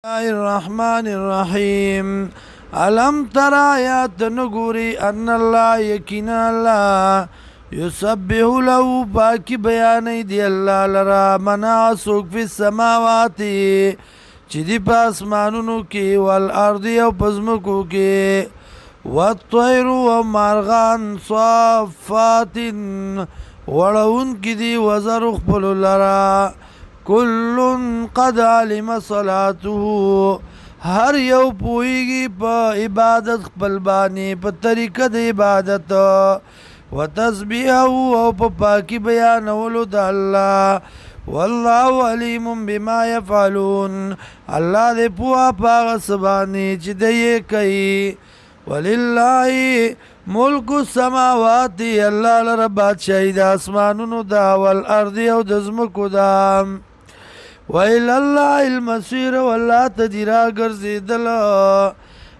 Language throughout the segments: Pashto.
الله الرحمن الرحيم ألم ترى يا تنغوري أن الله يكين الله يسبح له باكي بياني دي الله لرا مناسك في السماوات چدي پاسمانونو کی والارض او پزمکو کی والطير ومارغان صافات وړون کی دی وزر خپل لرا كل قد علم صلاته هر یو پویږي په عبادت خپل باندې په طریقه د عبادت وتسبيحه او په پاکي بیانولو د الله والله عليم بما يفعلون الله دې پوها پاغه سبانه چې دې کوي ولله ملک السماوات الله لره بادشاہي د اسمانونو دا والارض او د زمکو دا وإلى الله المصير والله تدرا ګرځیدل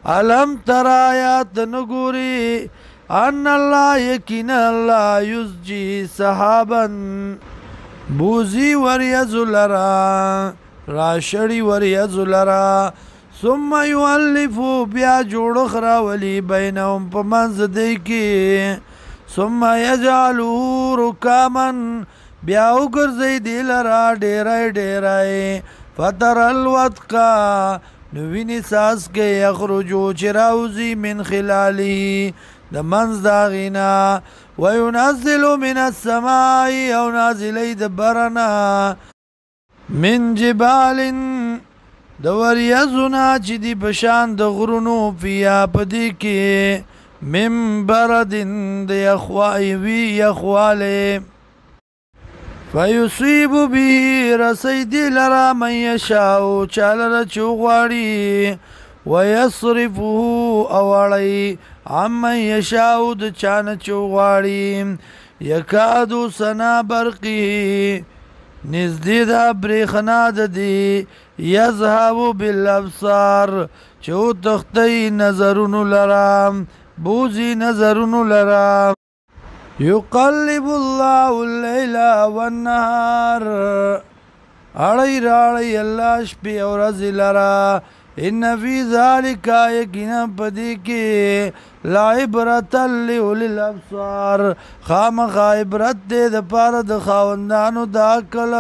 علم ترى يا تنغوري ان الله يكين الله يسجي سحابا بوزي وريز لرا راشړي وريز لرا ثم يؤلف بیا جوړ خرا ولي بينهم پمنځ دی کی ثم يجعله ركاما بیا وګرځي دی لرا ډیرای ډیرای فتر الودقا نویني ساس کې یخرجو چراوزی من خلاله د منځ داغینا وينزل من السماء او نازلی د برنا من جبال د وریزنا چې دی بشان د غرونو فیا پدی کې من بردن د یخوای وی یخواله فيصيب به رسيد لرا من يشاء چالر چوغواړي ويصرفه اوړي عمن يشاء د چان چوغواړي يكاد سنا برقي نزدې د برېښنا د دی يذهب بالابصار چو تختی نظرونو لرا بوزي نظرونو لرا يقلب الله الليل والنهار اړي راړي الله شپې او ورځې لرا ان في ذلك يقينا پدې کې لا عبرة لأولي الابصار خامخا عبرت دې د پاره د خاوندانو د عقل